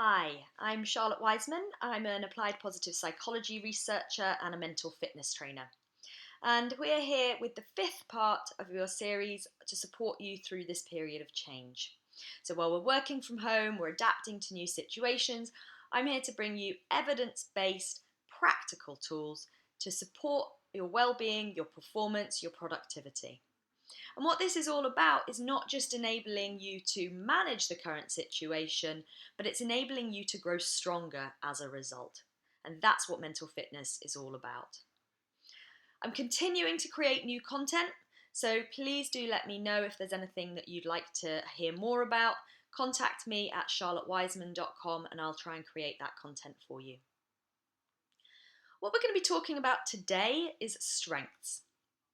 Hi, I'm Charlotte Wiseman. I'm an applied positive psychology researcher and a mental fitness trainer. And we're here with the fifth part of your series to support you through this period of change. So while we're working from home, we're adapting to new situations, I'm here to bring you evidence-based, practical tools to support your well-being, your performance, your productivity. And what this is all about is not just enabling you to manage the current situation, but it's enabling you to grow stronger as a result. And that's what mental fitness is all about. I'm continuing to create new content, so please do let me know if there's anything that you'd like to hear more about. Contact me at charlottewiseman.com and I'll try and create that content for you. What we're going to be talking about today is strengths.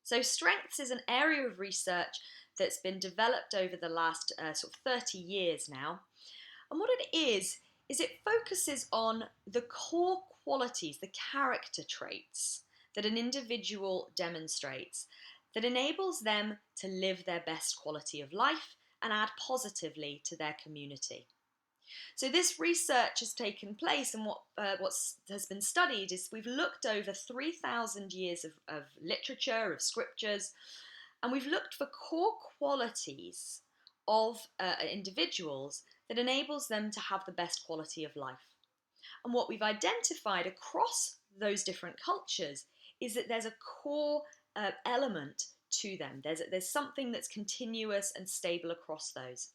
So strengths is an area of research that's been developed over the last sort of 30 years now. And what it is it focuses on the core qualities, the character traits that an individual demonstrates that enables them to live their best quality of life and add positively to their community. So this research has taken place, and what has been studied is we've looked over 3,000 years of literature, of scriptures, and we've looked for core qualities of individuals that enables them to have the best quality of life. And what we've identified across those different cultures is that there's a core element to them. There's something that's continuous and stable across those.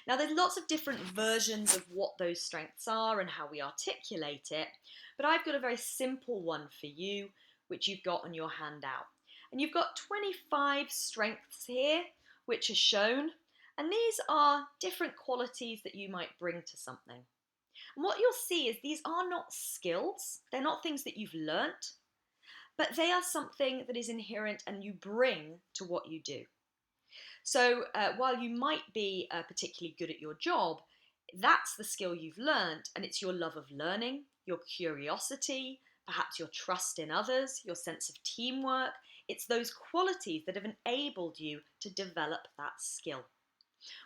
Now, there's lots of different versions of what those strengths are and how we articulate it, but I've got a very simple one for you, which you've got on your handout. And you've got 25 strengths here, which are shown, and these are different qualities that you might bring to something. And what you'll see is these are not skills, they're not things that you've learnt, but they are something that is inherent and you bring to what you do. So while you might be particularly good at your job, that's the skill you've learned, and it's your love of learning, your curiosity, perhaps your trust in others, your sense of teamwork. It's those qualities that have enabled you to develop that skill.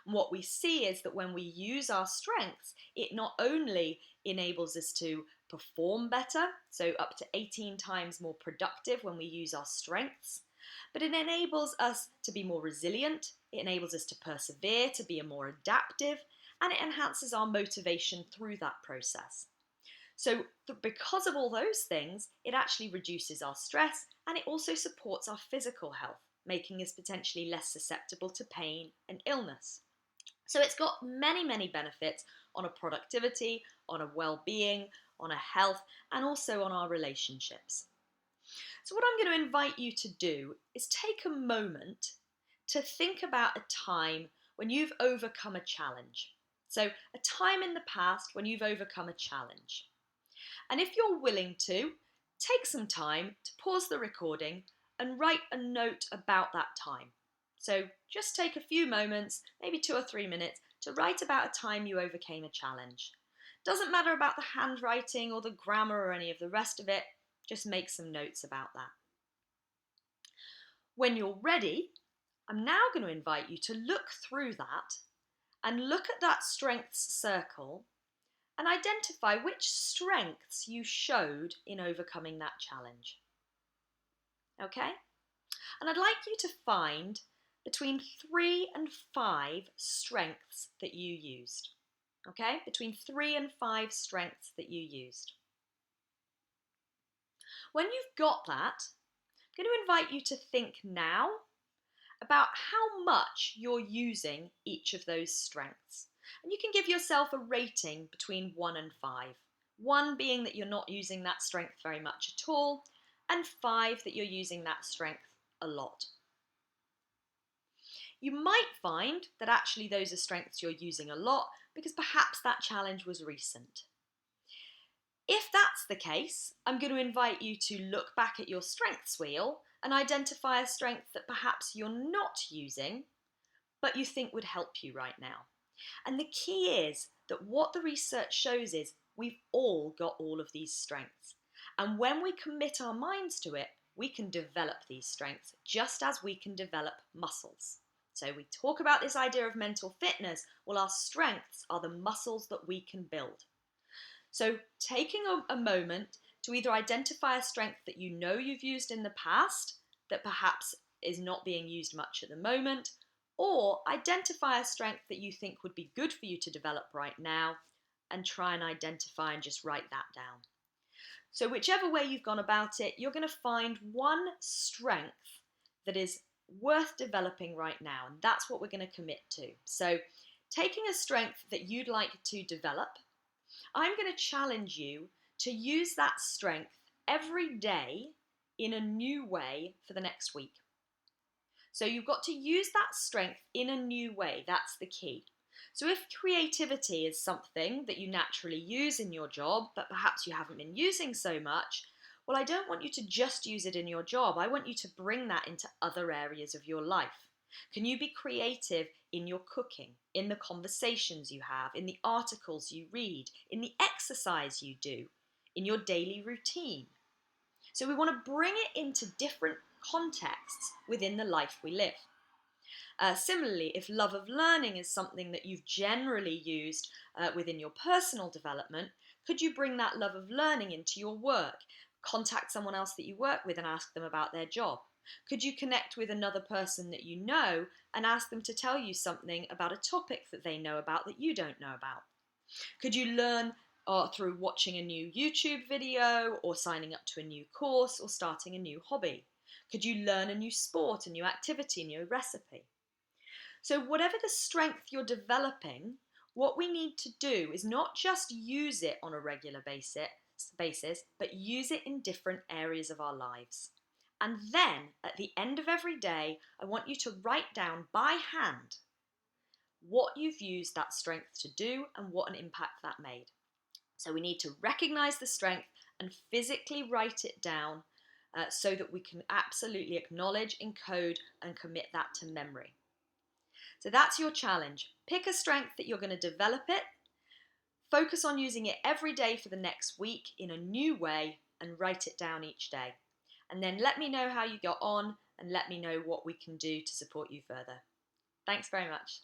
And what we see is that when we use our strengths, it not only enables us to perform better, so up to 18 times more productive when we use our strengths, but it enables us to be more resilient, it enables us to persevere, to be more adaptive, and it enhances our motivation through that process. So because of all those things, it actually reduces our stress and it also supports our physical health, making us potentially less susceptible to pain and illness. So it's got many, many benefits on a productivity, on a well-being, on a health, and also on our relationships. So what I'm going to invite you to do is take a moment to think about a time when you've overcome a challenge. So a time in the past when you've overcome a challenge. And if you're willing to, take some time to pause the recording and write a note about that time. So just take a few moments, maybe 2 or 3 minutes, to write about a time you overcame a challenge. Doesn't matter about the handwriting or the grammar or any of the rest of it, just make some notes about that. When you're ready, I'm now going to invite you to look through that and look at that strengths circle and identify which strengths you showed in overcoming that challenge. Okay? And I'd like you to find between 3 and 5 strengths that you used. Okay? Between 3 and 5 strengths that you used. When you've got that, I'm going to invite you to think now about how much you're using each of those strengths. And you can give yourself a rating between 1 and 5. 1 being that you're not using that strength very much at all, and 5 that you're using that strength a lot. You might find that actually those are strengths you're using a lot because perhaps that challenge was recent. If that's the case, I'm going to invite you to look back at your strengths wheel and identify a strength that perhaps you're not using, but you think would help you right now. And the key is that what the research shows is we've all got all of these strengths. And when we commit our minds to it, we can develop these strengths just as we can develop muscles. So we talk about this idea of mental fitness. Well, our strengths are the muscles that we can build. So taking a moment to either identify a strength that you know you've used in the past that perhaps is not being used much at the moment, or identify a strength that you think would be good for you to develop right now and try and identify and just write that down. So whichever way you've gone about it, you're going to find one strength that is worth developing right now, and that's what we're going to commit to. So taking a strength that you'd like to develop, I'm going to challenge you to use that strength every day in a new way for the next week. So you've got to use that strength in a new way. That's the key. So if creativity is something that you naturally use in your job, but perhaps you haven't been using so much, well, I don't want you to just use it in your job. I want you to bring that into other areas of your life. Can you be creative in your cooking, in the conversations you have, in the articles you read, in the exercise you do, in your daily routine? So we want to bring it into different contexts within the life we live. Similarly, if love of learning is something that you've generally used within your personal development, could you bring that love of learning into your work? Contact someone else that you work with and ask them about their job. Could you connect with another person that you know and ask them to tell you something about a topic that they know about that you don't know about? Could you learn through watching a new YouTube video or signing up to a new course or starting a new hobby? Could you learn a new sport, a new activity, a new recipe? So whatever the strength you're developing, what we need to do is not just use it on a regular basis, but use it in different areas of our lives. And then at the end of every day, I want you to write down by hand what you've used that strength to do and what an impact that made. So we need to recognize the strength and physically write it down so that we can absolutely acknowledge, encode, and commit that to memory. So that's your challenge. Pick a strength that you're going to develop it, focus on using it every day for the next week in a new way, and write it down each day. And then let me know how you got on and let me know what we can do to support you further. Thanks very much.